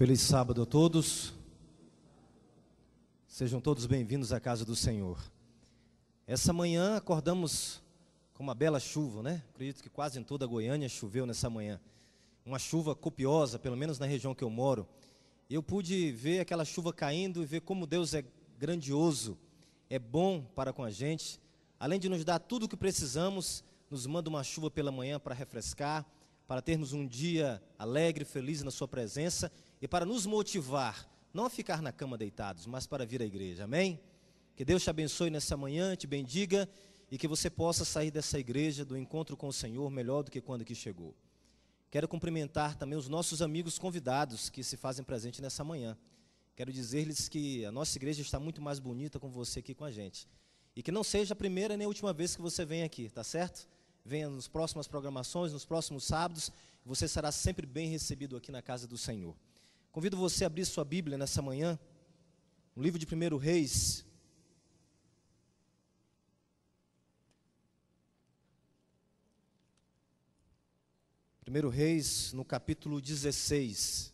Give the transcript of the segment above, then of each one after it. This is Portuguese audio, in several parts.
Feliz sábado a todos. Sejam todos bem-vindos à casa do Senhor. Essa manhã acordamos com uma bela chuva, né? Acredito que quase em toda a Goiânia choveu nessa manhã. Uma chuva copiosa, pelo menos na região que eu moro. Eu pude ver aquela chuva caindo e ver como Deus é grandioso, é bom para com a gente. Além de nos dar tudo o que precisamos, nos manda uma chuva pela manhã para refrescar, para termos um dia alegre, feliz na sua presença e para nos motivar, não a ficar na cama deitados, mas para vir à igreja, amém? Que Deus te abençoe nessa manhã, te bendiga e que você possa sair dessa igreja, do encontro com o Senhor, melhor do que quando que chegou. Quero cumprimentar também os nossos amigos convidados que se fazem presente nessa manhã. Quero dizer-lhes que a nossa igreja está muito mais bonita com você aqui com a gente. E que não seja a primeira nem a última vez que você vem aqui, tá certo? Venha nas próximas programações, nos próximos sábados, você será sempre bem recebido aqui na casa do Senhor. Convido você a abrir sua Bíblia nessa manhã, no livro de 1 Reis. Primeiro Reis, no capítulo 16.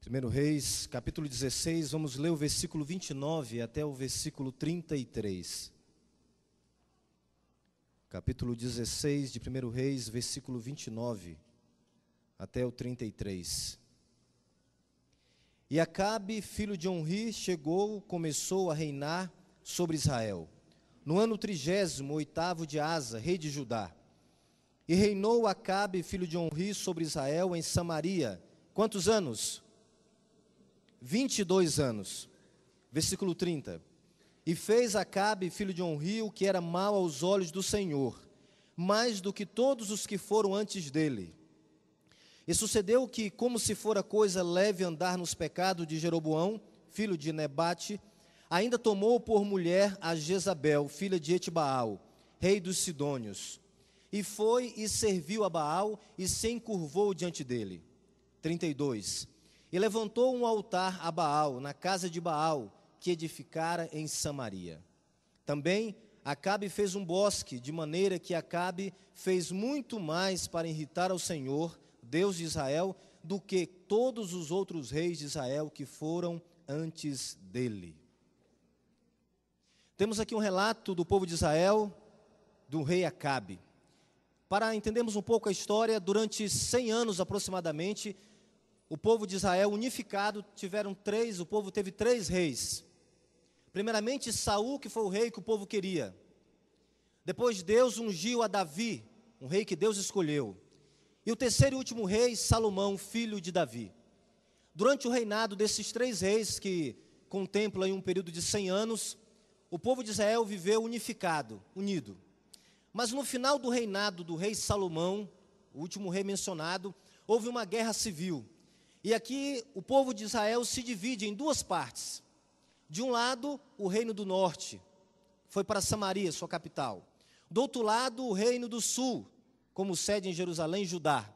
Primeiro Reis, capítulo 16, vamos ler o versículo 29 até o versículo 33. Capítulo 16 de 1 Reis, versículo 29 até o 33. E Acabe, filho de Onri, começou a reinar sobre Israel, no ano 38º de Asa, rei de Judá. E reinou Acabe, filho de Onri, sobre Israel em Samaria. Quantos anos? 22 anos. Versículo 30. E fez Acabe, filho de Onri, o que era mal aos olhos do Senhor, mais do que todos os que foram antes dele. E sucedeu que, como se fora coisa leve andar nos pecados de Jeroboão, filho de Nebate, ainda tomou por mulher a Jezabel, filha de Etbaal, rei dos Sidônios. E foi e serviu a Baal e se encurvou diante dele. 32. E levantou um altar a Baal, na casa de Baal, que edificara em Samaria. Também Acabe fez um bosque, de maneira que Acabe fez muito mais para irritar ao Senhor, Deus de Israel, do que todos os outros reis de Israel que foram antes dele. Temos aqui um relato do povo de Israel, do rei Acabe. Para entendermos um pouco a história, durante 100 anos aproximadamente, o povo de Israel unificado o povo teve 3 reis. Primeiramente Saul, que foi o rei que o povo queria. Depois Deus ungiu a Davi, um rei que Deus escolheu. E o terceiro e último rei, Salomão, filho de Davi. Durante o reinado desses 3 reis, que contemplam um período de 100 anos, o povo de Israel viveu unificado, unido. Mas no final do reinado do rei Salomão, o último rei mencionado, houve uma guerra civil. E aqui o povo de Israel se divide em 2 partes. De um lado, o reino do norte, foi para Samaria, sua capital. Do outro lado, o reino do sul, como sede em Jerusalém, Judá.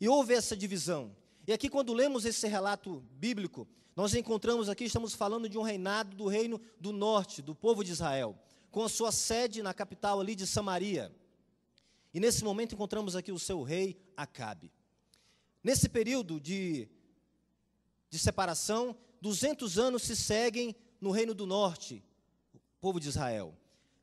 E houve essa divisão. E aqui, quando lemos esse relato bíblico, nós encontramos aqui, estamos falando de um reinado do reino do norte, do povo de Israel, com a sua sede na capital ali de Samaria. E nesse momento encontramos aqui o seu rei Acabe. Nesse período de separação, 200 anos se seguem no reino do norte, o povo de Israel.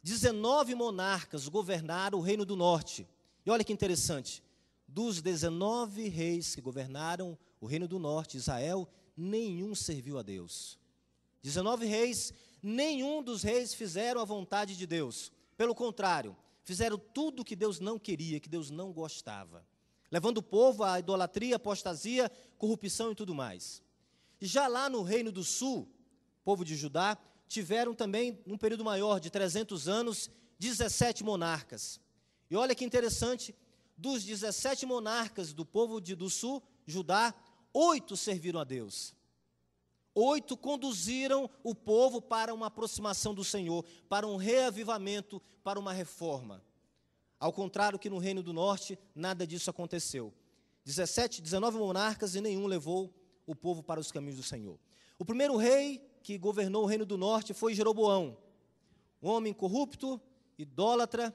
19 monarcas governaram o reino do norte. E olha que interessante, dos 19 reis que governaram o reino do norte, Israel, nenhum serviu a Deus. 19 reis, nenhum dos reis fizeram a vontade de Deus. Pelo contrário, fizeram tudo que Deus não queria, que Deus não gostava, levando o povo à idolatria, apostasia, corrupção e tudo mais. Já lá no reino do sul, povo de Judá, tiveram também, num período maior de 300 anos, 17 monarcas. E olha que interessante, dos 17 monarcas do povo do sul, Judá, 8 serviram a Deus. 8 conduziram o povo para uma aproximação do Senhor, para um reavivamento, para uma reforma. Ao contrário que no reino do norte, nada disso aconteceu. 19 monarcas e nenhum levou o povo para os caminhos do Senhor. O primeiro rei que governou o reino do norte foi Jeroboão, um homem corrupto, idólatra,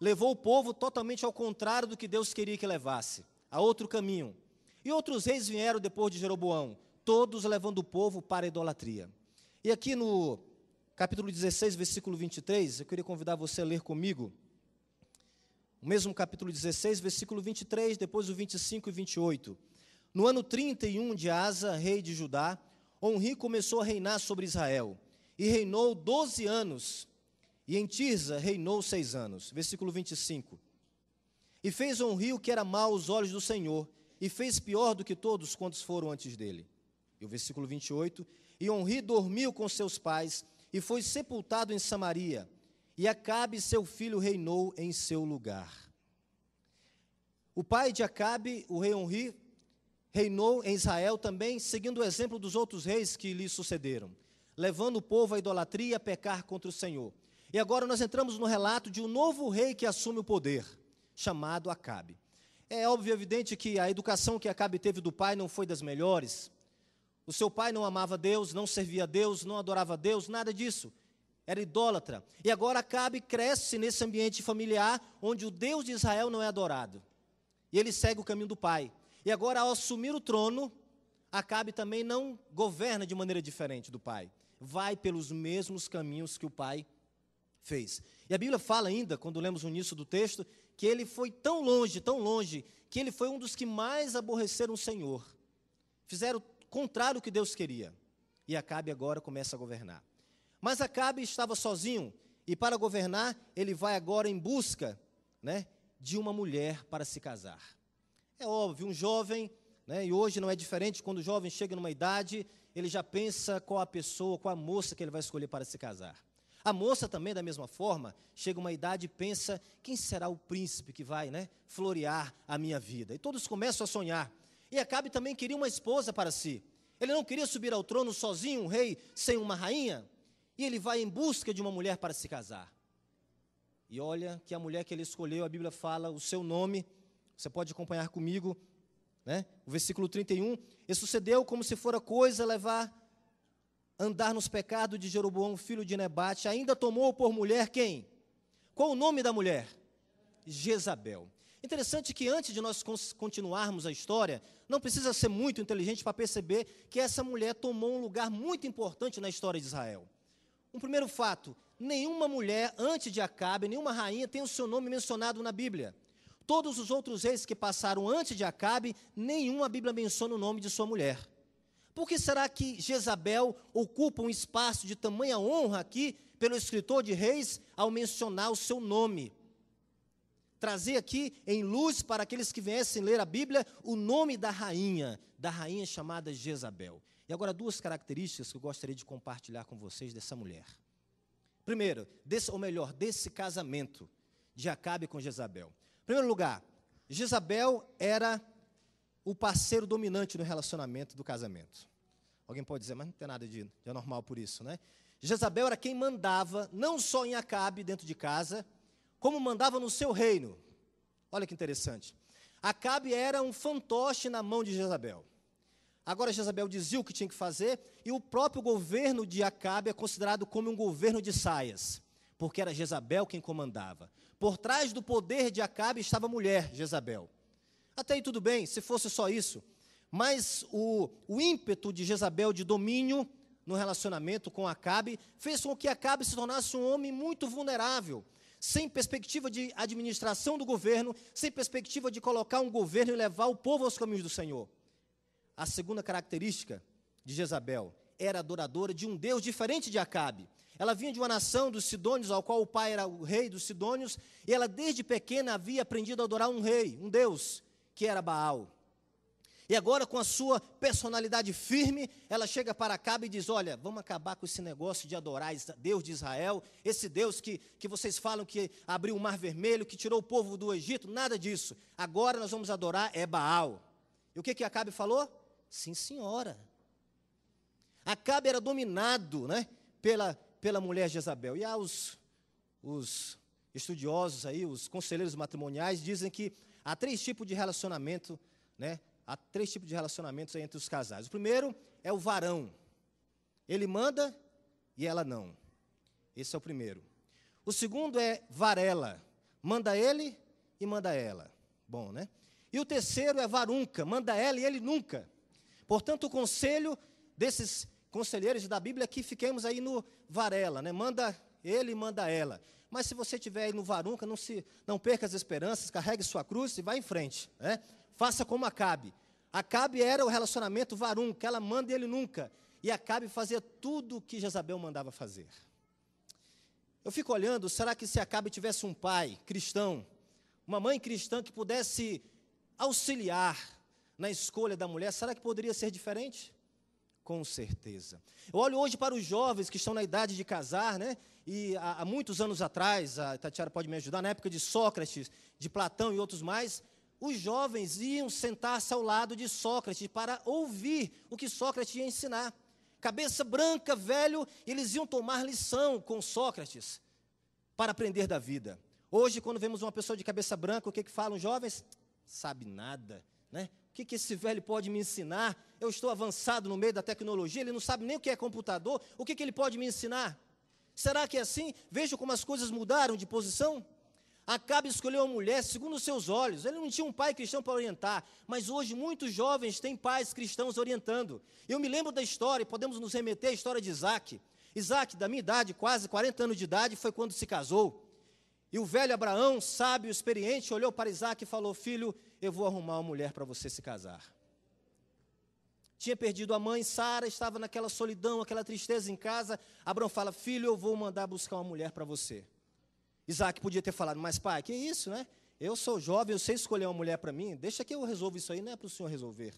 levou o povo totalmente ao contrário do que Deus queria que levasse, a outro caminho. E outros reis vieram depois de Jeroboão, todos levando o povo para a idolatria. E aqui no capítulo 16, versículo 23, eu queria convidar você a ler comigo, o mesmo capítulo 16, versículo 23, depois o 25 e 28. No ano 31 de Asa, rei de Judá, Onri começou a reinar sobre Israel, e reinou 12 anos, e em Tirza reinou 6 anos. Versículo 25. E fez Onri o que era mau aos olhos do Senhor, e fez pior do que todos quantos foram antes dele. E o versículo 28, e Onri dormiu com seus pais, e foi sepultado em Samaria, e Acabe, seu filho, reinou em seu lugar. O pai de Acabe, o rei Onri, reinou em Israel também, seguindo o exemplo dos outros reis que lhe sucederam, levando o povo à idolatria e a pecar contra o Senhor. E agora nós entramos no relato de um novo rei que assume o poder, chamado Acabe. É óbvio e evidente que a educação que Acabe teve do pai não foi das melhores. O seu pai não amava Deus, não servia a Deus, não adorava a Deus, nada disso. Era idólatra. E agora Acabe cresce nesse ambiente familiar, onde o Deus de Israel não é adorado. E ele segue o caminho do pai. E agora, ao assumir o trono, Acabe também não governa de maneira diferente do pai. Vai pelos mesmos caminhos que o pai fez. E a Bíblia fala ainda, quando lemos o início do texto, que ele foi tão longe, que ele foi um dos que mais aborreceram o Senhor. Fizeram o contrário do que Deus queria. E Acabe agora começa a governar. Mas Acabe estava sozinho, e para governar, ele vai agora em busca, de uma mulher para se casar. É óbvio, um jovem, e hoje não é diferente, quando o jovem chega numa idade, ele já pensa qual a pessoa, qual a moça que ele vai escolher para se casar. A moça também, da mesma forma, chega uma idade e pensa, quem será o príncipe que vai, florear a minha vida? E todos começam a sonhar. E Acabe também queria uma esposa para si. Ele não queria subir ao trono sozinho, um rei sem uma rainha. E ele vai em busca de uma mulher para se casar. E olha que a mulher que ele escolheu, a Bíblia fala o seu nome, você pode acompanhar comigo, o versículo 31, e sucedeu como se fora coisa andar nos pecados de Jeroboão, filho de Nebate, ainda tomou por mulher quem? Qual o nome da mulher? Jezabel. Interessante que antes de nós continuarmos a história, não precisa ser muito inteligente para perceber que essa mulher tomou um lugar muito importante na história de Israel. Um primeiro fato, nenhuma mulher antes de Acabe, nenhuma rainha tem o seu nome mencionado na Bíblia. Todos os outros reis que passaram antes de Acabe, nenhuma Bíblia menciona o nome de sua mulher. Por que será que Jezabel ocupa um espaço de tamanha honra aqui, pelo escritor de Reis, ao mencionar o seu nome? Trazer aqui em luz para aqueles que viessem ler a Bíblia, o nome da rainha chamada Jezabel. E agora 2 características que eu gostaria de compartilhar com vocês dessa mulher. Primeiro, desse casamento de Acabe com Jezabel. Em primeiro lugar, Jezabel era o parceiro dominante no relacionamento do casamento. Alguém pode dizer, mas não tem nada de anormal por isso, Jezabel era quem mandava, não só em Acabe, dentro de casa, como mandava no seu reino. Olha que interessante. Acabe era um fantoche na mão de Jezabel. Agora Jezabel dizia o que tinha que fazer, e o próprio governo de Acabe é considerado como um governo de saias, porque era Jezabel quem comandava. Por trás do poder de Acabe estava a mulher, Jezabel. Até aí tudo bem, se fosse só isso. Mas o ímpeto de Jezabel de domínio no relacionamento com Acabe fez com que Acabe se tornasse um homem muito vulnerável, sem perspectiva de administração do governo, sem perspectiva de colocar um governo e levar o povo aos caminhos do Senhor. A segunda característica de Jezabel era adoradora de um Deus diferente de Acabe. Ela vinha de uma nação dos Sidônios, ao qual o pai era o rei dos Sidônios, e ela desde pequena havia aprendido a adorar um rei, um Deus, que era Baal. E agora, com a sua personalidade firme, ela chega para Acabe e diz, olha, vamos acabar com esse negócio de adorar Deus de Israel, esse Deus que vocês falam que abriu o Mar Vermelho, que tirou o povo do Egito, nada disso. Agora nós vamos adorar Baal. E o que Acabe falou? Sim, senhora. Acabe era dominado, pela mulher Jezabel. E os estudiosos aí, os conselheiros matrimoniais, dizem que há 3 tipos de relacionamento, Há 3 tipos de relacionamentos entre os casais. O primeiro é o varão. Ele manda e ela não. Esse é o primeiro. O segundo é varela. manda ele e manda ela. Bom, né? E o terceiro é varunca, manda ela e ele nunca. Portanto, o conselho desses conselheiros da Bíblia é que fiquemos aí no varela, né? Manda ele e manda ela. Mas se você estiver aí no varunca, não perca as esperanças, carregue sua cruz e vá em frente, né? Faça como Acabe. Acabe era o relacionamento varunca, ela manda e ele nunca. E Acabe fazia tudo o que Jezabel mandava fazer. Eu fico olhando, será que se Acabe tivesse um pai cristão, uma mãe cristã que pudesse auxiliar na escolha da mulher, será que poderia ser diferente? Com certeza. Eu olho hoje para os jovens que estão na idade de casar, né? E há muitos anos atrás, a Tatiara pode me ajudar, na época de Sócrates, de Platão e outros mais, os jovens iam sentar-se ao lado de Sócrates para ouvir o que Sócrates ia ensinar. Cabeça branca, velho, eles iam tomar lição com Sócrates para aprender da vida. Hoje, quando vemos uma pessoa de cabeça branca, o que falam os jovens? Sabe nada, né? O que esse velho pode me ensinar? Eu estou avançado no meio da tecnologia, ele não sabe nem o que é computador, o que ele pode me ensinar? Será que é assim? Veja como as coisas mudaram de posição. Acabe escolheu uma mulher segundo os seus olhos. Ele não tinha um pai cristão para orientar, mas hoje muitos jovens têm pais cristãos orientando. Eu me lembro da história, podemos nos remeter à história de Isaac. Isaac, da minha idade, quase 40 anos de idade, foi quando se casou. E o velho Abraão, sábio, experiente, olhou para Isaac e falou: filho, eu vou arrumar uma mulher para você se casar. Tinha perdido a mãe, Sara, estava naquela solidão, aquela tristeza em casa. Abraão fala: filho, eu vou mandar buscar uma mulher para você. Isaac podia ter falado: mas pai, que isso, né? Eu sou jovem, eu sei escolher uma mulher para mim, deixa que eu resolvo isso aí, não é para o senhor resolver.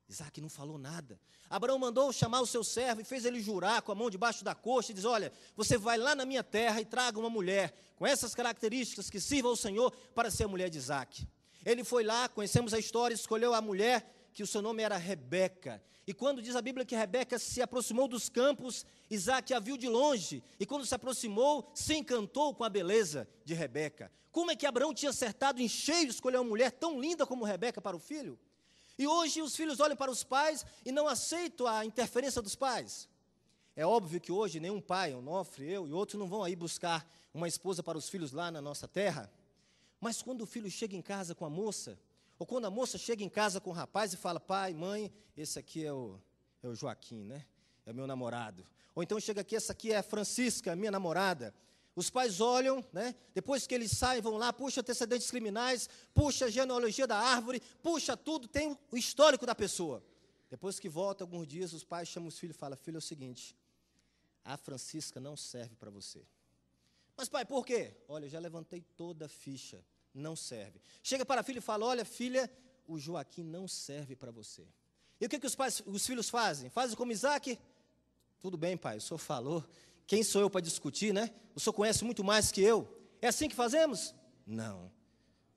Isaac não falou nada. Abraão mandou chamar o seu servo e fez ele jurar com a mão debaixo da coxa e diz: olha, você vai lá na minha terra e traga uma mulher com essas características que sirva ao Senhor para ser a mulher de Isaac. Ele foi lá, conhecemos a história, escolheu a mulher que o seu nome era Rebeca. E quando diz a Bíblia que Rebeca se aproximou dos campos, Isaac a viu de longe, e quando se aproximou, se encantou com a beleza de Rebeca. Como é que Abraão tinha acertado em cheio escolher uma mulher tão linda como Rebeca para o filho? E hoje os filhos olham para os pais e não aceitam a interferência dos pais. É óbvio que hoje nenhum pai, Onofre, eu e outros, não vão aí buscar uma esposa para os filhos lá na nossa terra. Mas quando o filho chega em casa com a moça, ou quando a moça chega em casa com o rapaz e fala: pai, mãe, esse aqui é o Joaquim, né? É o meu namorado. Ou então chega aqui: essa aqui é a Francisca, minha namorada. Os pais olham, né? Depois que eles saem, vão lá, puxa antecedentes criminais, puxa a genealogia da árvore, puxa tudo, tem o histórico da pessoa. Depois que volta alguns dias, os pais chamam os filhos e falam: filho, é o seguinte, a Francisca não serve para você. Mas pai, por quê? Olha, eu já levantei toda a ficha, não serve. Chega para a filha e fala: olha, filha, o Joaquim não serve para você. E o que os filhos fazem? Fazem como Isaac? Tudo bem, pai, o senhor falou. Quem sou eu para discutir, né? O senhor conhece muito mais que eu. É assim que fazemos? Não.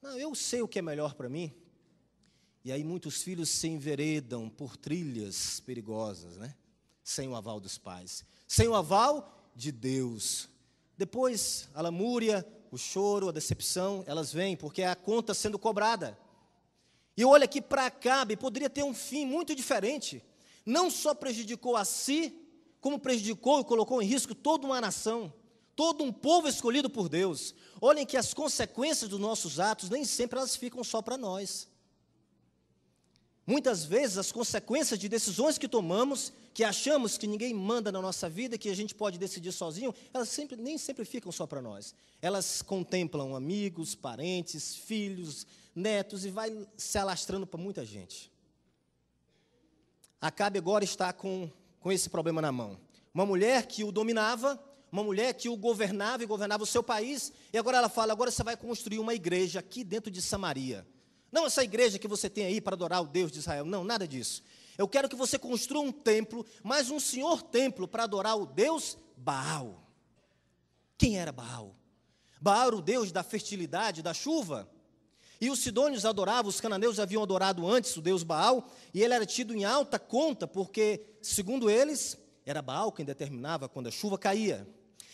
Não, eu sei o que é melhor para mim. E aí muitos filhos se enveredam por trilhas perigosas, né? Sem o aval dos pais. Sem o aval de Deus. Depois, a lamúria, o choro, a decepção, elas vêm, porque é a conta sendo cobrada. E olha que para Acabe poderia ter um fim muito diferente. Não só prejudicou a si, como prejudicou e colocou em risco toda uma nação, todo um povo escolhido por Deus. Olhem que as consequências dos nossos atos, nem sempre elas ficam só para nós. Muitas vezes as consequências de decisões que tomamos, que achamos que ninguém manda na nossa vida, que a gente pode decidir sozinho, elas nem sempre ficam só para nós. Elas contemplam amigos, parentes, filhos, netos e vai se alastrando para muita gente. Acabe agora está com esse problema na mão. Uma mulher que o dominava, uma mulher que o governava e governava o seu país, e agora ela fala: agora você vai construir uma igreja aqui dentro de Samaria. Não essa igreja que você tem aí para adorar o Deus de Israel, não, nada disso. Eu quero que você construa um templo, mas um senhor templo para adorar o Deus Baal. Quem era Baal? Baal era o Deus da fertilidade, da chuva. E os sidônios adoravam, os cananeus haviam adorado antes o Deus Baal, e ele era tido em alta conta, porque, segundo eles, era Baal quem determinava quando a chuva caía.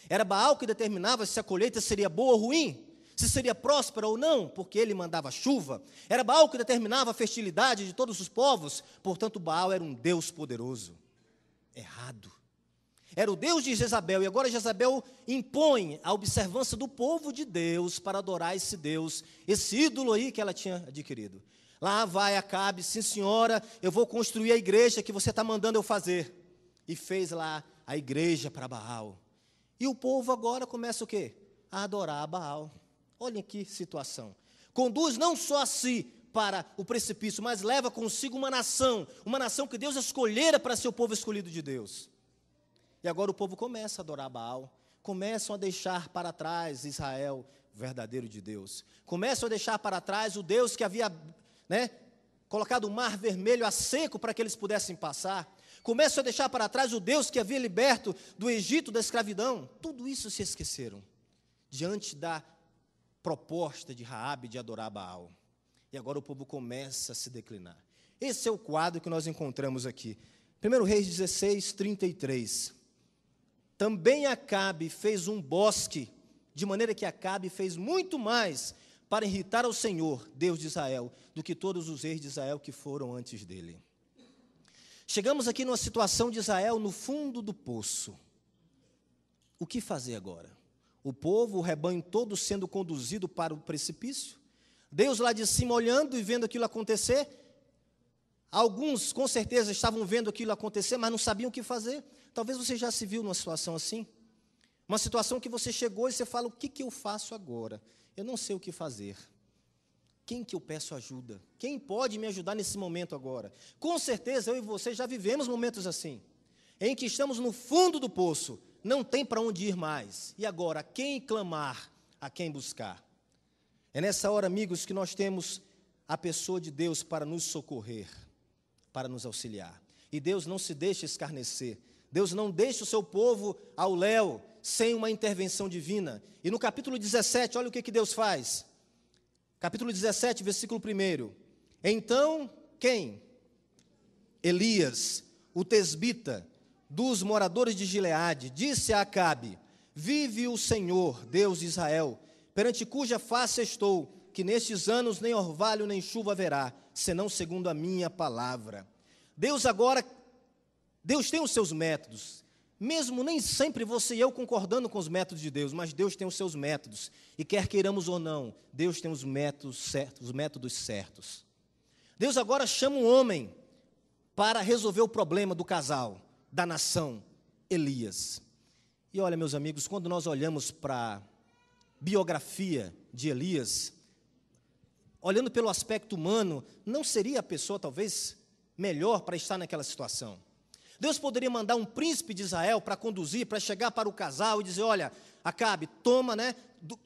Era Baal que determinava se a colheita seria boa ou ruim, se seria próspera ou não, porque ele mandava chuva. Era Baal que determinava a fertilidade de todos os povos, portanto Baal era um Deus poderoso. Errado. Era o Deus de Jezabel, e agora Jezabel impõe a observância do povo de Deus para adorar esse Deus, esse ídolo aí que ela tinha adquirido. Lá vai Acabe, sim senhora, eu vou construir a igreja que você está mandando eu fazer. E fez lá a igreja para Baal. E o povo agora começa o quê? A adorar a Baal. Olhem que situação. Conduz não só a si para o precipício, mas leva consigo uma nação que Deus escolhera para ser o povo escolhido de Deus. E agora o povo começa a adorar Baal, começam a deixar para trás Israel, verdadeiro de Deus. Começam a deixar para trás o Deus que havia, colocado o mar vermelho a seco para que eles pudessem passar. Começam a deixar para trás o Deus que havia liberto do Egito, da escravidão. Tudo isso se esqueceram, diante da proposta de Raabe de adorar Baal. E agora o povo começa a se declinar. Esse é o quadro que nós encontramos aqui. 1 Reis 16, 33. Também Acabe fez um bosque, de maneira que Acabe fez muito mais para irritar ao Senhor, Deus de Israel, do que todos os reis de Israel que foram antes dele. Chegamos aqui numa situação de Israel no fundo do poço. O que fazer agora? O povo, o rebanho todo sendo conduzido para o precipício. Deus lá de cima olhando e vendo aquilo acontecer. Alguns, com certeza, estavam vendo aquilo acontecer, mas não sabiam o que fazer. Talvez você já se viu numa situação assim. Uma situação que você chegou e você fala, o que eu faço agora? Eu não sei o que fazer. Quem que eu peço ajuda? Quem pode me ajudar nesse momento agora? Com certeza, eu e você já vivemos momentos assim, em que estamos no fundo do poço, não tem para onde ir mais. E agora, a quem clamar, a quem buscar? É nessa hora, amigos, que nós temos a pessoa de Deus para nos socorrer, para nos auxiliar. E Deus não se deixa escarnecer. Deus não deixa o seu povo ao léu, sem uma intervenção divina. E no capítulo 17, olha o que Deus faz. Capítulo 17, versículo 1. Então, quem? Elias, o tesbita, dos moradores de Gileade, disse a Acabe, vive o Senhor, Deus de Israel, perante cuja face estou, que nestes anos nem orvalho nem chuva haverá, senão segundo a minha palavra. Deus tem os seus métodos, mesmo nem sempre você e eu concordando com os métodos de Deus, mas Deus tem os seus métodos, e quer queiramos ou não, Deus tem os métodos certos. Deus agora chama um homem para resolver o problema do casal, da nação, Elias. E olha, meus amigos, quando nós olhamos para a biografia de Elias, olhando pelo aspecto humano, não seria a pessoa talvez melhor para estar naquela situação? Deus poderia mandar um príncipe de Israel para conduzir, para chegar para o casal e dizer, olha, Acabe,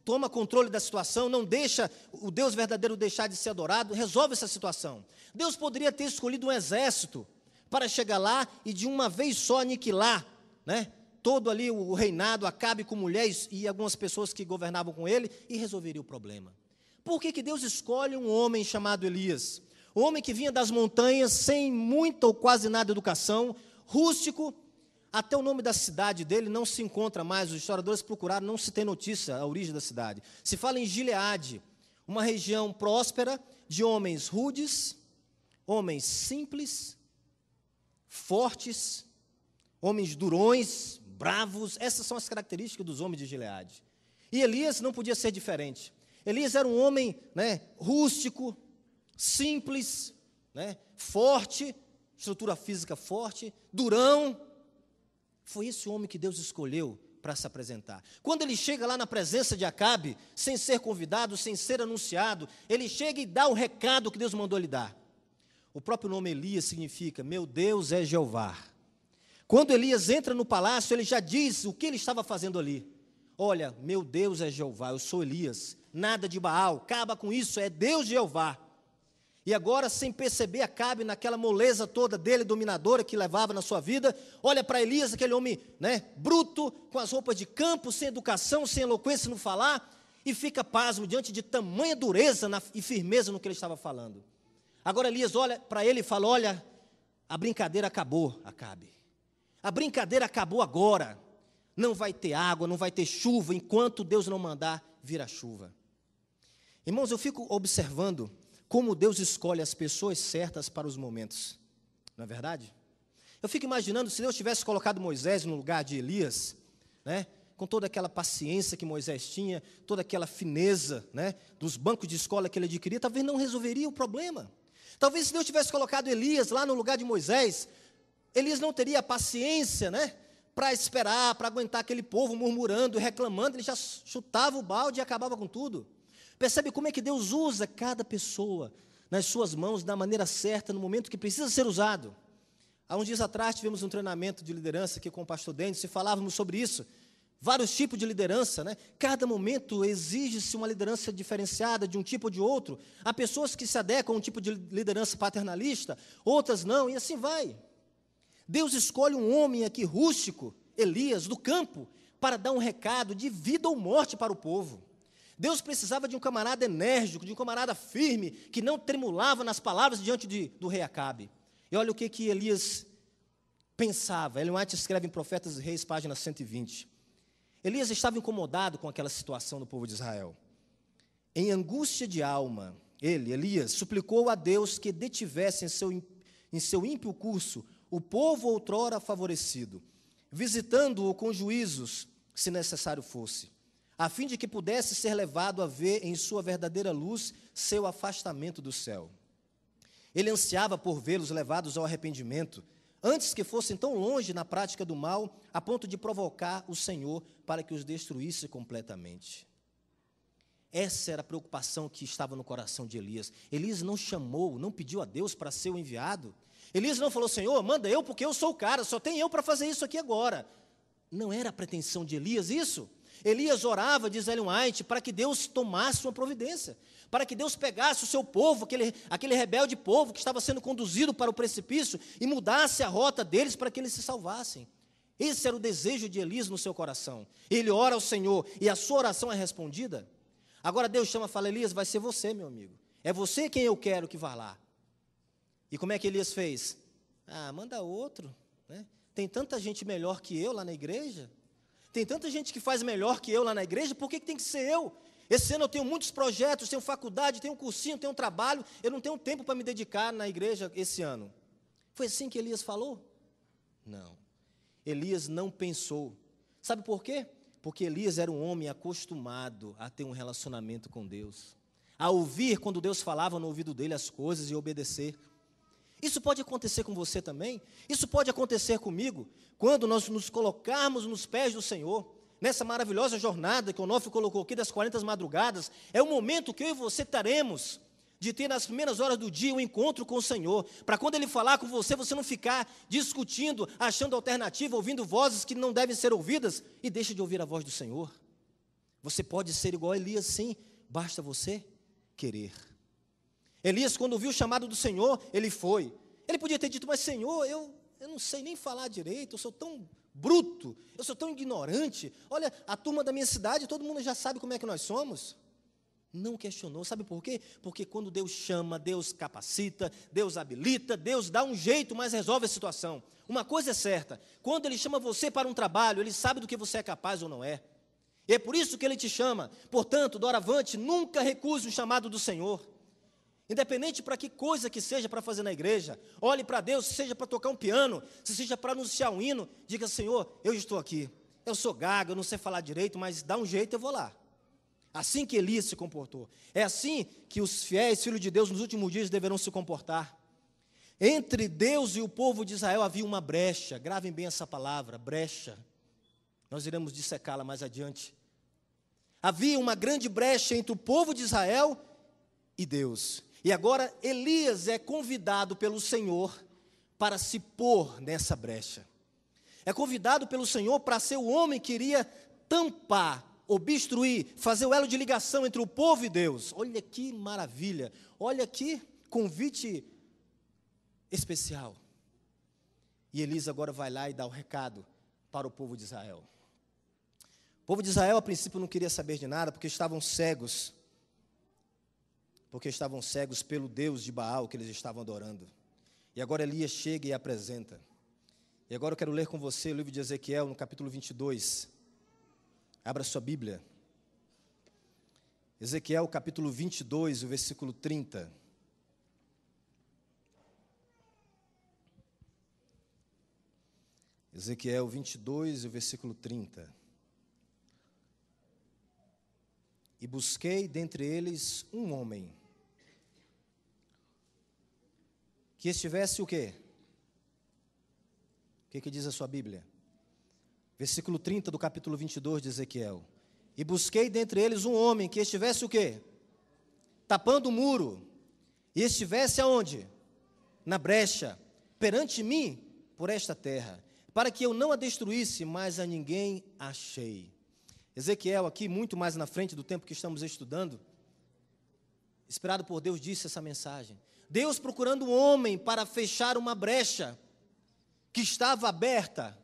toma controle da situação, não deixa o Deus verdadeiro deixar de ser adorado, resolve essa situação. Deus poderia ter escolhido um exército para chegar lá e de uma vez só aniquilar, todo ali o reinado, Acabe com mulheres e algumas pessoas que governavam com ele, e resolveria o problema. Por que Deus escolhe um homem chamado Elias? Um homem que vinha das montanhas, sem muita ou quase nada de educação, rústico, até o nome da cidade dele não se encontra mais, os historiadores procuraram, não se tem notícia a origem da cidade. Se fala em Gileade, uma região próspera, de homens rudes, homens simples, fortes, homens durões, bravos, essas são as características dos homens de Gileade. E Elias não podia ser diferente. Elias era um homem rústico, simples, forte, estrutura física forte, durão. Foi esse homem que Deus escolheu para se apresentar. Quando ele chega lá na presença de Acabe, sem ser convidado, sem ser anunciado, ele chega e dá o recado que Deus mandou lhe dar. O próprio nome Elias significa, meu Deus é Jeová. Quando Elias entra no palácio, ele já diz o que ele estava fazendo ali. Olha, meu Deus é Jeová, eu sou Elias, nada de Baal, acaba com isso, é Deus Jeová. E agora, sem perceber, Acabe, naquela moleza toda dele, dominadora, que levava na sua vida, olha para Elias, aquele homem bruto, com as roupas de campo, sem educação, sem eloquência no falar, e fica pasmo diante de tamanha dureza e firmeza no que ele estava falando. Agora Elias olha para ele e fala, olha, a brincadeira acabou, Acabe. A brincadeira acabou agora. Não vai ter água, não vai ter chuva, enquanto Deus não mandar vir a chuva. Irmãos, eu fico observando como Deus escolhe as pessoas certas para os momentos, não é verdade? Eu fico imaginando se Deus tivesse colocado Moisés no lugar de Elias, né, com toda aquela paciência que Moisés tinha, toda aquela fineza, né, dos bancos de escola que ele adquiria, talvez não resolveria o problema. Talvez se Deus tivesse colocado Elias lá no lugar de Moisés, Elias não teria a paciência, né, para esperar, para aguentar aquele povo murmurando, reclamando, ele já chutava o balde e acabava com tudo. Percebe como é que Deus usa cada pessoa nas suas mãos da maneira certa, no momento que precisa ser usado. Há uns dias atrás tivemos um treinamento de liderança aqui com o pastor Denis e falávamos sobre isso. Vários tipos de liderança, né? Cada momento exige-se uma liderança diferenciada de um tipo ou de outro. Há pessoas que se adequam a um tipo de liderança paternalista, outras não, e assim vai. Deus escolhe um homem aqui rústico, Elias, do campo, para dar um recado de vida ou morte para o povo. Deus precisava de um camarada enérgico, de um camarada firme, que não tremulava nas palavras diante do rei Acabe. E olha o que Elias pensava. Ellen White escreve em Profetas e Reis, página 120. Elias estava incomodado com aquela situação do povo de Israel. Em angústia de alma, Elias, suplicou a Deus que detivesse em seu ímpio curso o povo outrora favorecido, visitando-o com juízos, se necessário fosse, a fim de que pudesse ser levado a ver em sua verdadeira luz seu afastamento do céu. Ele ansiava por vê-los levados ao arrependimento, antes que fossem tão longe na prática do mal, a ponto de provocar o Senhor para que os destruísse completamente. Essa era a preocupação que estava no coração de Elias. Elias não chamou, não pediu a Deus para ser o enviado. Elias não falou, Senhor, manda eu porque eu sou o cara, só tem eu para fazer isso aqui agora. Não era a pretensão de Elias isso. Elias orava, diz Ellen White, para que Deus tomasse uma providência, para que Deus pegasse o seu povo, aquele rebelde povo que estava sendo conduzido para o precipício e mudasse a rota deles para que eles se salvassem. Esse era o desejo de Elias no seu coração. Ele ora ao Senhor e a sua oração é respondida. Agora Deus chama e fala, Elias, vai ser você, meu amigo. É você quem eu quero que vá lá. E como é que Elias fez? Manda outro, né? Tem tanta gente melhor que eu lá na igreja. Tem tanta gente que faz melhor que eu lá na igreja, por que tem que ser eu? Esse ano eu tenho muitos projetos, tenho faculdade, tenho cursinho, tenho trabalho, eu não tenho tempo para me dedicar na igreja esse ano. Foi assim que Elias falou? Não. Elias não pensou. Sabe por quê? Porque Elias era um homem acostumado a ter um relacionamento com Deus, a ouvir quando Deus falava no ouvido dele as coisas e obedecer. Isso pode acontecer com você também, isso pode acontecer comigo, quando nós nos colocarmos nos pés do Senhor, nessa maravilhosa jornada que o Onofre colocou aqui das 40 madrugadas, é o momento que eu e você teremos de ter nas primeiras horas do dia um encontro com o Senhor, para quando Ele falar com você, você não ficar discutindo, achando alternativa, ouvindo vozes que não devem ser ouvidas, e deixa de ouvir a voz do Senhor. Você pode ser igual a Elias, sim, basta você querer. Elias, quando viu o chamado do Senhor, ele foi. Ele podia ter dito, mas Senhor, eu não sei nem falar direito, eu sou tão bruto, eu sou tão ignorante. Olha, a turma da minha cidade, todo mundo já sabe como é que nós somos. Não questionou, sabe por quê? Porque quando Deus chama, Deus capacita, Deus habilita, Deus dá um jeito, mas resolve a situação. Uma coisa é certa, quando Ele chama você para um trabalho, Ele sabe do que você é capaz ou não é. E é por isso que Ele te chama. Portanto, doravante, nunca recuse o chamado do Senhor. Independente para que coisa que seja para fazer na igreja, olhe para Deus, se seja para tocar um piano, se seja para anunciar um hino, diga, Senhor, eu estou aqui, eu sou gago, eu não sei falar direito, mas dá um jeito, eu vou lá. Assim que Elias se comportou, é assim que os fiéis, filhos de Deus, nos últimos dias deverão se comportar. Entre Deus e o povo de Israel havia uma brecha, gravem bem essa palavra, brecha, nós iremos dissecá-la mais adiante. Havia uma grande brecha entre o povo de Israel e Deus. E agora Elias é convidado pelo Senhor para se pôr nessa brecha. É convidado pelo Senhor para ser o homem que iria tampar, obstruir, fazer o elo de ligação entre o povo e Deus. Olha que maravilha, olha que convite especial. E Elias agora vai lá e dá o recado para o povo de Israel. O povo de Israel, a princípio, não queria saber de nada, porque estavam cegos pelo Deus de Baal que eles estavam adorando. E agora Elias chega e apresenta. E agora eu quero ler com você o livro de Ezequiel, no capítulo 22. Abra sua Bíblia. Ezequiel, capítulo 22, o versículo 30. Ezequiel 22, o versículo 30. E busquei dentre eles um homem que estivesse o quê? O que diz a sua Bíblia? Versículo 30 do capítulo 22 de Ezequiel. E busquei dentre eles um homem que estivesse o quê? Tapando o muro. E estivesse aonde? Na brecha, perante mim, por esta terra, para que eu não a destruísse, mas a ninguém achei. Ezequiel, aqui, muito mais na frente do tempo que estamos estudando, inspirado por Deus, disse essa mensagem. Deus procurando um homem para fechar uma brecha que estava aberta,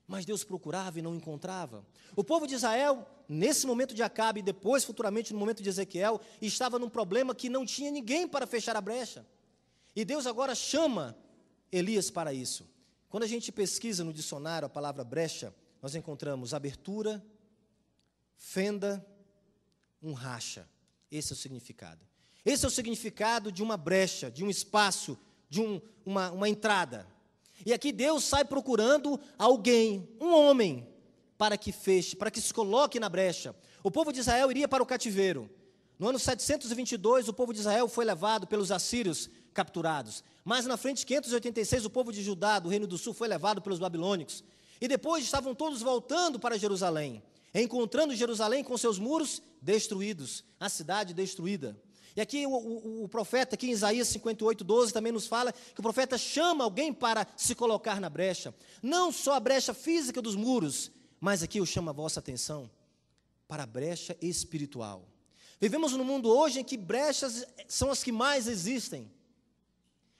mas Deus procurava e não encontrava. O povo de Israel, nesse momento de Acabe, e depois, futuramente, no momento de Ezequiel, estava num problema que não tinha ninguém para fechar a brecha. E Deus agora chama Elias para isso. Quando a gente pesquisa no dicionário a palavra brecha, nós encontramos abertura, fenda, um racha. Esse é o significado. Esse é o significado de uma brecha, de um espaço, de uma entrada. E aqui Deus sai procurando alguém, um homem, para que feche, para que se coloque na brecha. O povo de Israel iria para o cativeiro. No ano 722, o povo de Israel foi levado pelos assírios capturados. Mais na frente, 586, o povo de Judá, do Reino do Sul, foi levado pelos babilônicos. E depois estavam todos voltando para Jerusalém, encontrando Jerusalém com seus muros destruídos, a cidade destruída. E aqui o profeta, aqui em Isaías 58, 12, também nos fala que o profeta chama alguém para se colocar na brecha. Não só a brecha física dos muros, mas aqui eu chamo a vossa atenção para a brecha espiritual. Vivemos num mundo hoje em que brechas são as que mais existem.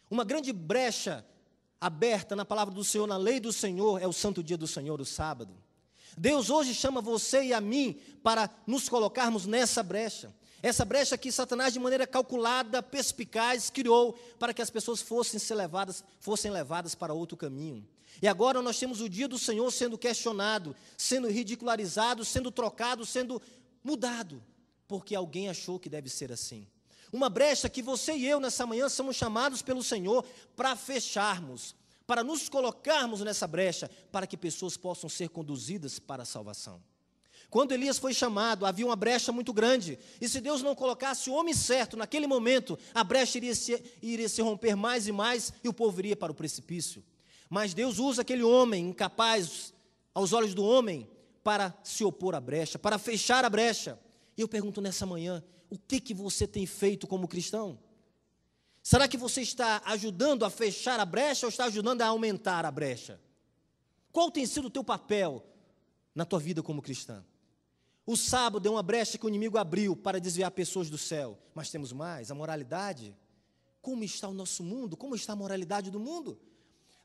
Uma grande brecha aberta na palavra do Senhor, na lei do Senhor, é o santo dia do Senhor, o sábado. Deus hoje chama você e a mim para nos colocarmos nessa brecha. Essa brecha que Satanás, de maneira calculada, perspicaz, criou para que as pessoas fossem levadas para outro caminho. E agora nós temos o dia do Senhor sendo questionado, sendo ridicularizado, sendo trocado, sendo mudado, porque alguém achou que deve ser assim. Uma brecha que você e eu, nessa manhã, somos chamados pelo Senhor para fecharmos, para nos colocarmos nessa brecha, para que pessoas possam ser conduzidas para a salvação. Quando Elias foi chamado, havia uma brecha muito grande, e se Deus não colocasse o homem certo naquele momento, a brecha iria se romper mais e mais, e o povo iria para o precipício. Mas Deus usa aquele homem incapaz, aos olhos do homem, para se opor à brecha, para fechar a brecha. E eu pergunto nessa manhã, o que você tem feito como cristão? Será que você está ajudando a fechar a brecha ou está ajudando a aumentar a brecha? Qual tem sido o teu papel na tua vida como cristã? O sábado é uma brecha que o inimigo abriu para desviar pessoas do céu. Mas temos mais, a moralidade. Como está o nosso mundo? Como está a moralidade do mundo?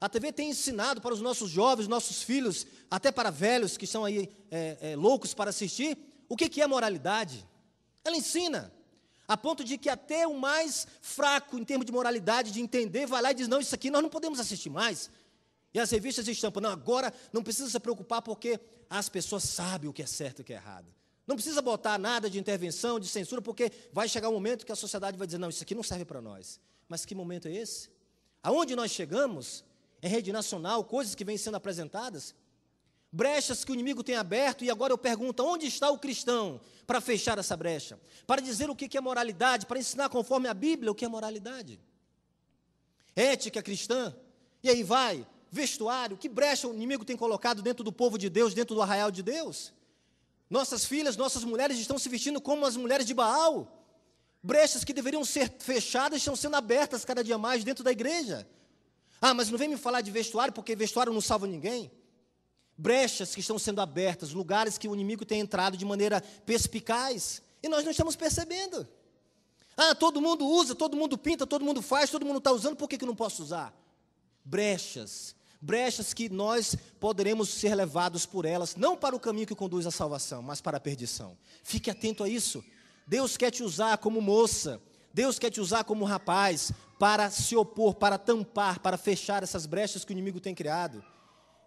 A TV tem ensinado para os nossos jovens, nossos filhos, até para velhos que estão aí loucos para assistir, o que é moralidade. Ela ensina, a ponto de que até o mais fraco em termos de moralidade, de entender, vai lá e diz, não, isso aqui nós não podemos assistir mais. E as revistas estampam, não, agora não precisa se preocupar porque as pessoas sabem o que é certo e o que é errado. Não precisa botar nada de intervenção, de censura, porque vai chegar um momento que a sociedade vai dizer, não, isso aqui não serve para nós. Mas que momento é esse? Aonde nós chegamos, em rede nacional, coisas que vêm sendo apresentadas, brechas que o inimigo tem aberto, e agora eu pergunto, onde está o cristão para fechar essa brecha? Para dizer o que é moralidade, para ensinar conforme a Bíblia o que é moralidade. Ética cristã, e aí vai, vestuário, que brecha o inimigo tem colocado dentro do povo de Deus, dentro do arraial de Deus? Nossas filhas, nossas mulheres estão se vestindo como as mulheres de Baal. Brechas que deveriam ser fechadas estão sendo abertas cada dia mais dentro da igreja. Ah, mas não vem me falar de vestuário, porque vestuário não salva ninguém. Brechas que estão sendo abertas, lugares que o inimigo tem entrado de maneira perspicaz, e nós não estamos percebendo. Ah, todo mundo usa, todo mundo pinta, todo mundo faz, todo mundo está usando, por que não posso usar? Brechas que nós poderemos ser levados por elas, não para o caminho que conduz à salvação, mas para a perdição. Fique atento a isso. Deus quer te usar como moça, Deus quer te usar como rapaz, para se opor, para tampar, para fechar essas brechas que o inimigo tem criado.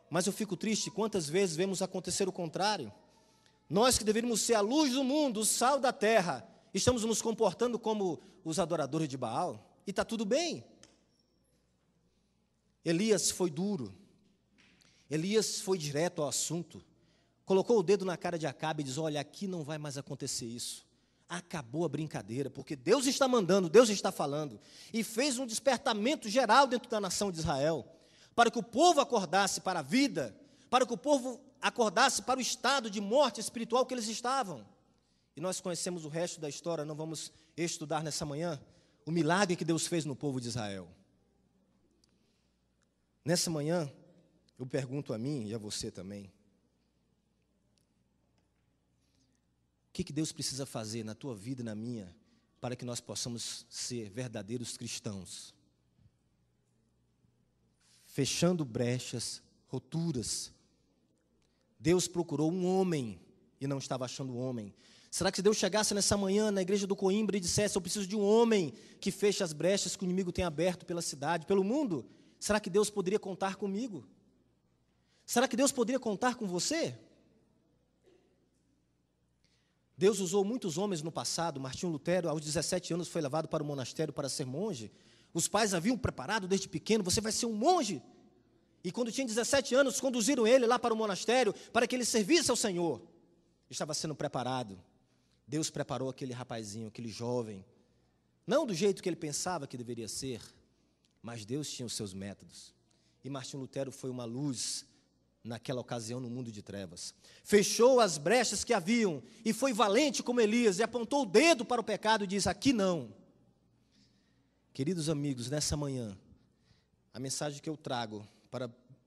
Mas eu fico triste, quantas vezes vemos acontecer o contrário? Nós que deveríamos ser a luz do mundo, o sal da terra, estamos nos comportando como os adoradores de Baal, e está tudo bem. Elias foi duro. Elias foi direto ao assunto, colocou o dedo na cara de Acabe e diz: olha, aqui não vai mais acontecer isso. Acabou a brincadeira, porque Deus está mandando, Deus está falando. E fez um despertamento geral dentro da nação de Israel, para que o povo acordasse para a vida, para que o povo acordasse para o estado de morte espiritual que eles estavam. E nós conhecemos o resto da história, não vamos estudar nessa manhã o milagre que Deus fez no povo de Israel. Nessa manhã, eu pergunto a mim e a você também: o que Deus precisa fazer na tua vida e na minha, para que nós possamos ser verdadeiros cristãos? Fechando brechas, roturas. Deus procurou um homem e não estava achando um homem. Será que se Deus chegasse nessa manhã na igreja do Coimbra e dissesse: eu preciso de um homem que feche as brechas que o inimigo tem aberto pela cidade, pelo mundo, será que Deus poderia contar comigo? Será que Deus poderia contar com você? Deus usou muitos homens no passado. Martinho Lutero, aos 17 anos, foi levado para o monastério para ser monge. Os pais haviam preparado desde pequeno: você vai ser um monge. E quando tinha 17 anos, conduziram ele lá para o monastério, para que ele servisse ao Senhor. Estava sendo preparado. Deus preparou aquele rapazinho, aquele jovem, não do jeito que ele pensava que deveria ser, mas Deus tinha os seus métodos. E Martinho Lutero foi uma luz naquela ocasião no mundo de trevas. Fechou as brechas que haviam e foi valente como Elias e apontou o dedo para o pecado e diz: aqui não. Queridos amigos, nessa manhã, a mensagem que eu trago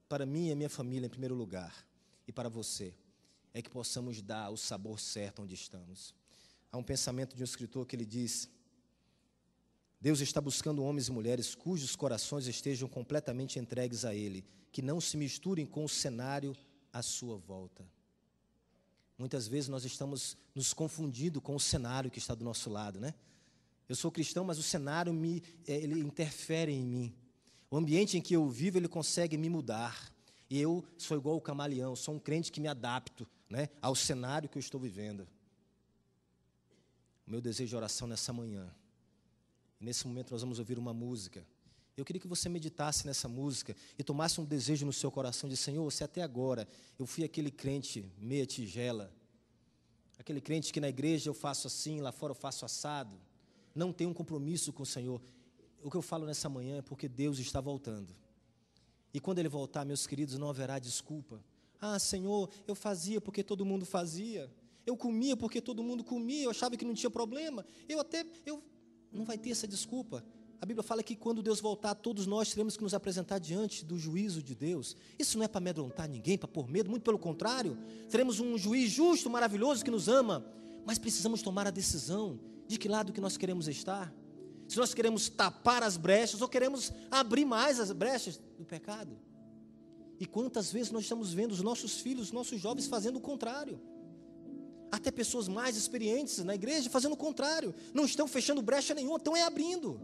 para mim e a minha família em primeiro lugar, e para você, é que possamos dar o sabor certo onde estamos. Há um pensamento de um escritor que ele diz: Deus está buscando homens e mulheres cujos corações estejam completamente entregues a Ele, que não se misturem com o cenário à sua volta. Muitas vezes nós estamos nos confundindo com o cenário que está do nosso lado, né? Eu sou cristão, mas o cenário ele interfere em mim. O ambiente em que eu vivo, ele consegue me mudar. E eu sou igual o camaleão, sou um crente que me adapto, né, ao cenário que eu estou vivendo. O meu desejo de oração nessa manhã, e nesse momento nós vamos ouvir uma música. Eu queria que você meditasse nessa música e tomasse um desejo no seu coração de: Senhor, se até agora eu fui aquele crente meia tigela, aquele crente que na igreja eu faço assim, lá fora eu faço assado, não tenho um compromisso com o Senhor. O que eu falo nessa manhã é porque Deus está voltando. E quando Ele voltar, meus queridos, não haverá desculpa. Ah, Senhor, eu fazia porque todo mundo fazia. Eu comia porque todo mundo comia. Eu achava que não tinha problema. Não vai ter essa desculpa. A Bíblia fala que quando Deus voltar, todos nós teremos que nos apresentar diante do juízo de Deus. Isso não é para amedrontar ninguém, para pôr medo, muito pelo contrário. Teremos um juiz justo, maravilhoso, que nos ama. Mas precisamos tomar a decisão de que lado que nós queremos estar. Se nós queremos tapar as brechas ou queremos abrir mais as brechas do pecado. E quantas vezes nós estamos vendo os nossos filhos, os nossos jovens fazendo o contrário. Até pessoas mais experientes na igreja fazendo o contrário. Não estão fechando brecha nenhuma, estão abrindo.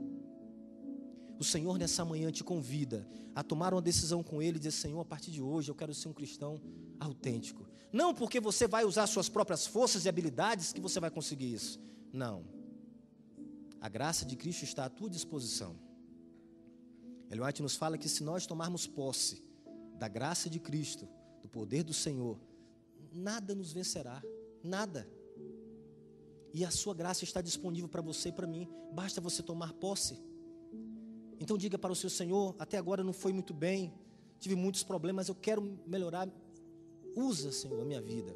O Senhor nessa manhã te convida a tomar uma decisão com Ele e dizer: Senhor, a partir de hoje eu quero ser um cristão autêntico. Não porque você vai usar suas próprias forças e habilidades que você vai conseguir isso. Não. A graça de Cristo está à tua disposição. Ellen White nos fala que se nós tomarmos posse da graça de Cristo, do poder do Senhor, nada nos vencerá, nada. E a sua graça está disponível para você e para mim, basta você tomar posse. Então diga para o seu: Senhor, até agora não foi muito bem, tive muitos problemas, eu quero melhorar. Usa, Senhor, a minha vida,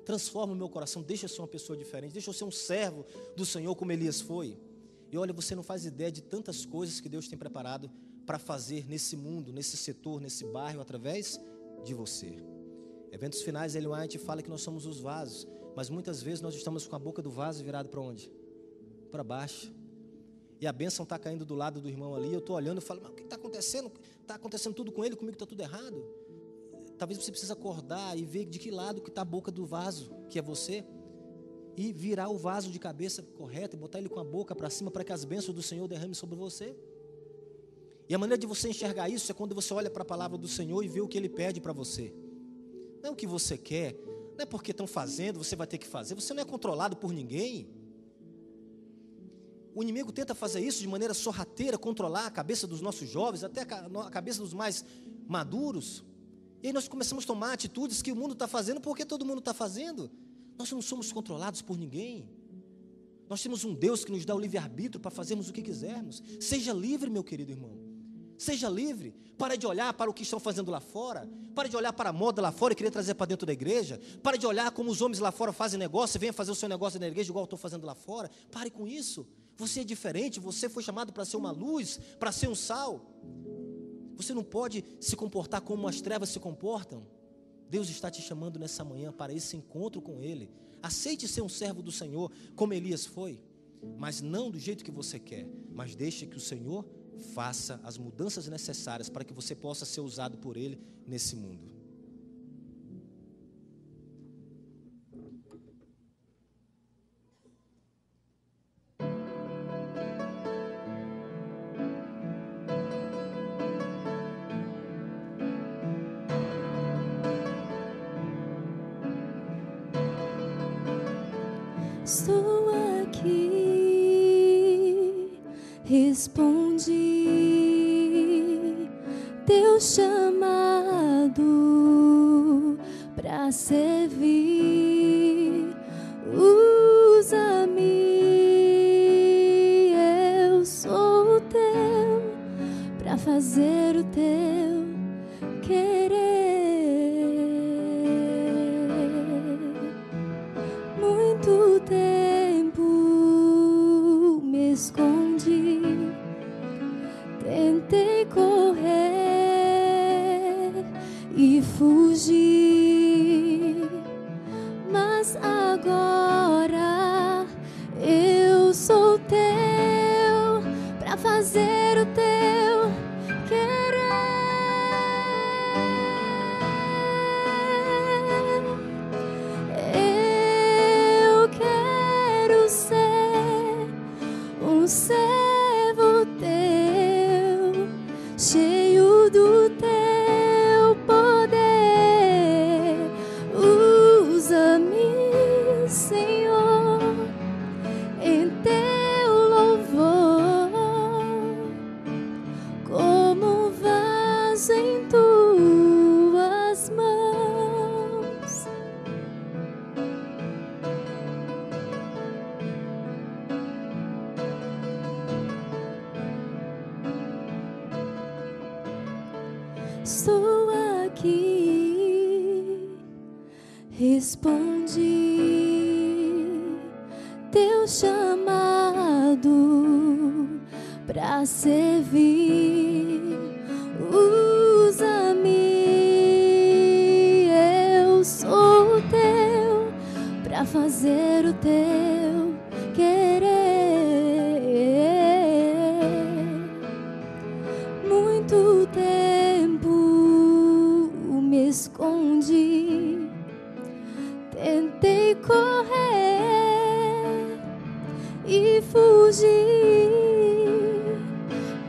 transforma o meu coração, deixa eu ser uma pessoa diferente, deixa eu ser um servo do Senhor como Elias foi. E olha, você não faz ideia de tantas coisas que Deus tem preparado para fazer nesse mundo, nesse setor, nesse bairro, através de você. Eventos finais, Ellen White fala que nós somos os vasos, mas muitas vezes nós estamos com a boca do vaso virada para onde? Para baixo. E a bênção está caindo do lado do irmão ali, eu estou olhando e falo: mas o que está acontecendo? Está acontecendo tudo com ele, comigo está tudo errado. Talvez você precise acordar e ver de que lado que está a boca do vaso, que é você, e virar o vaso de cabeça correta e botar ele com a boca para cima para que as bênçãos do Senhor derramem sobre você. E a maneira de você enxergar isso é quando você olha para a palavra do Senhor e vê o que Ele pede para você. Não é o que você quer, não é porque estão fazendo, você vai ter que fazer, você não é controlado por ninguém. O inimigo tenta fazer isso de maneira sorrateira, controlar a cabeça dos nossos jovens, até a cabeça dos mais maduros. E aí nós começamos a tomar atitudes que o mundo está fazendo porque todo mundo está fazendo. Nós não somos controlados por ninguém. Nós temos um Deus que nos dá o livre-arbítrio para fazermos o que quisermos. Seja livre, meu querido irmão. Seja livre. Para de olhar para o que estão fazendo lá fora. Para de olhar para a moda lá fora e querer trazer para dentro da igreja. Para de olhar como os homens lá fora fazem negócio e venha fazer o seu negócio na igreja igual eu estou fazendo lá fora. Pare com isso. Você é diferente, você foi chamado para ser uma luz, para ser um sal. Você não pode se comportar como as trevas se comportam. Deus está te chamando nessa manhã para esse encontro com Ele. Aceite ser um servo do Senhor, como Elias foi, mas não do jeito que você quer, mas deixe que o Senhor faça as mudanças necessárias para que você possa ser usado por Ele nesse mundo. Estou aqui, respondi teu chamado para servir. Usa-me, eu sou teu, para fazer o teu querer. Muito tempo me escondi, tentei correr e fugir, mas agora eu sou teu para fazer o teu querer. Eu quero ser um servo teu, cheio do teu poder. Usa-me, Senhor, em teu louvor, como vaso em tuas mãos. Estou aqui, respondi teu chamado para servir. Usa-me, eu sou teu, para fazer o teu querer. Muito tempo me escondi, tentei correr e fugir,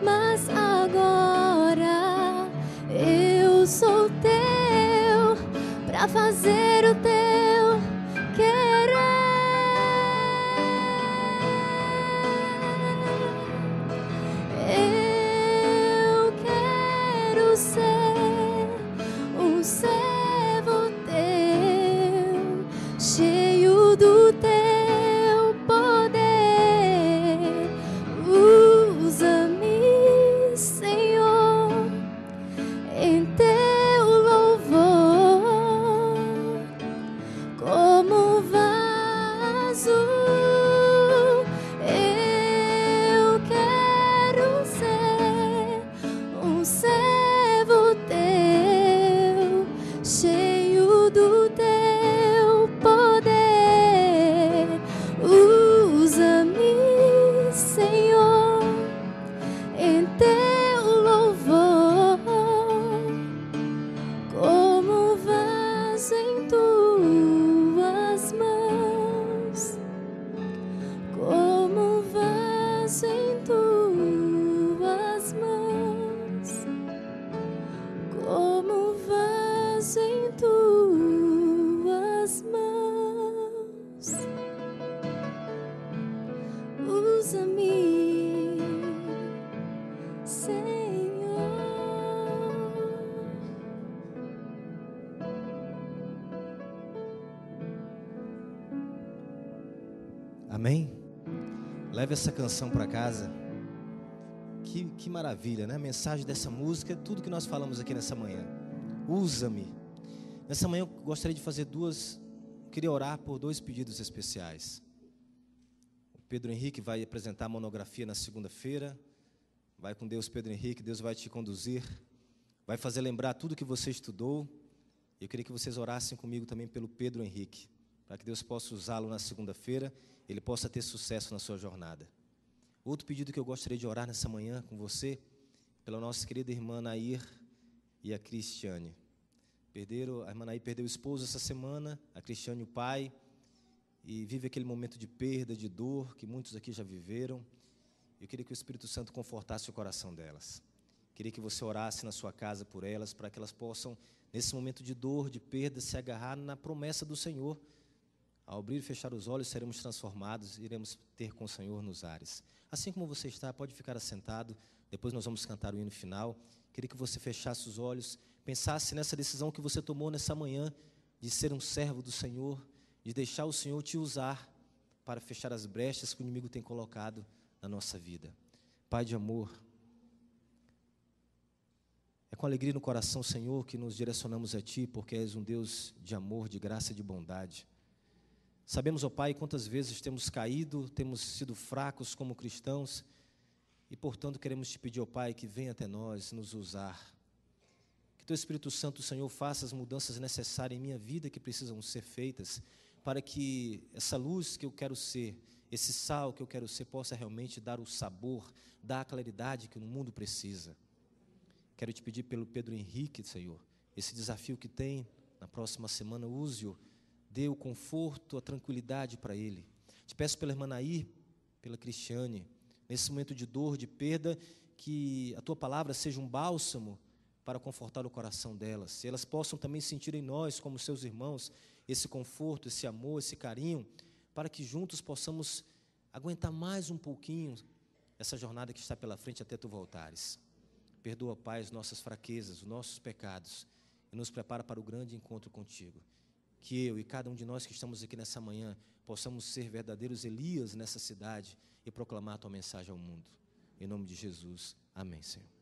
mas agora eu sou teu para fazer o teu querer. Eu quero ser um servo teu, cheio do teu poder. Usa-me, Senhor, em teu louvor, como vaso. Eu quero ser um servo teu, cheio do teu poder. Usa-me, Senhor, em teu louvor, como vaso em tuas mãos, como vaso em tuas mãos, como vaso em tuas mãos. Usa-me, Senhor. Amém? Leve essa canção para casa. Que maravilha, né? A mensagem dessa música, tudo que nós falamos aqui nessa manhã. Usa-me. Nessa manhã eu gostaria de fazer queria orar por 2 pedidos especiais. O Pedro Henrique vai apresentar a monografia na segunda-feira. Vai com Deus, Pedro Henrique, Deus vai te conduzir. Vai fazer lembrar tudo que você estudou. Eu queria que vocês orassem comigo também pelo Pedro Henrique, para que Deus possa usá-lo na segunda-feira, ele possa ter sucesso na sua jornada. Outro pedido que eu gostaria de orar nessa manhã com você, pela nossa querida irmã Nair e a Cristiane. A irmã Nair perdeu o esposo essa semana, a Cristiane o pai, e vive aquele momento de perda, de dor, que muitos aqui já viveram. Eu queria que o Espírito Santo confortasse o coração delas. Queria que você orasse na sua casa por elas, para que elas possam, nesse momento de dor, de perda, se agarrar na promessa do Senhor. Ao abrir e fechar os olhos, seremos transformados, iremos ter com o Senhor nos ares. Assim como você está, pode ficar assentado, depois nós vamos cantar o hino final. Queria que você fechasse os olhos, pensasse nessa decisão que você tomou nessa manhã, de ser um servo do Senhor, de deixar o Senhor te usar para fechar as brechas que o inimigo tem colocado na nossa vida. Pai de amor, é com alegria no coração, Senhor, que nos direcionamos a Ti, porque És um Deus de amor, de graça e de bondade. Sabemos, ó Pai, quantas vezes temos caído, temos sido fracos como cristãos, e, portanto, queremos Te pedir, ó Pai, que venha até nós nos usar. Que Teu Espírito Santo, Senhor, faça as mudanças necessárias em minha vida que precisam ser feitas, para que essa luz que eu quero ser, esse sal que eu quero ser, possa realmente dar o sabor, dar a claridade que o mundo precisa. Quero Te pedir pelo Pedro Henrique, Senhor, esse desafio que tem, na próxima semana, use-o, dê o conforto, a tranquilidade para ele. Te peço pela irmã Nair, pela Cristiane, nesse momento de dor, de perda, que a Tua palavra seja um bálsamo para confortar o coração delas. E elas possam também sentir em nós, como seus irmãos, esse conforto, esse amor, esse carinho, para que juntos possamos aguentar mais um pouquinho essa jornada que está pela frente até Tu voltares. Perdoa, Pai, as nossas fraquezas, os nossos pecados, e nos prepara para o grande encontro contigo. Que eu e cada um de nós que estamos aqui nessa manhã possamos ser verdadeiros Elias nessa cidade e proclamar a Tua mensagem ao mundo. Em nome de Jesus. Amém, Senhor.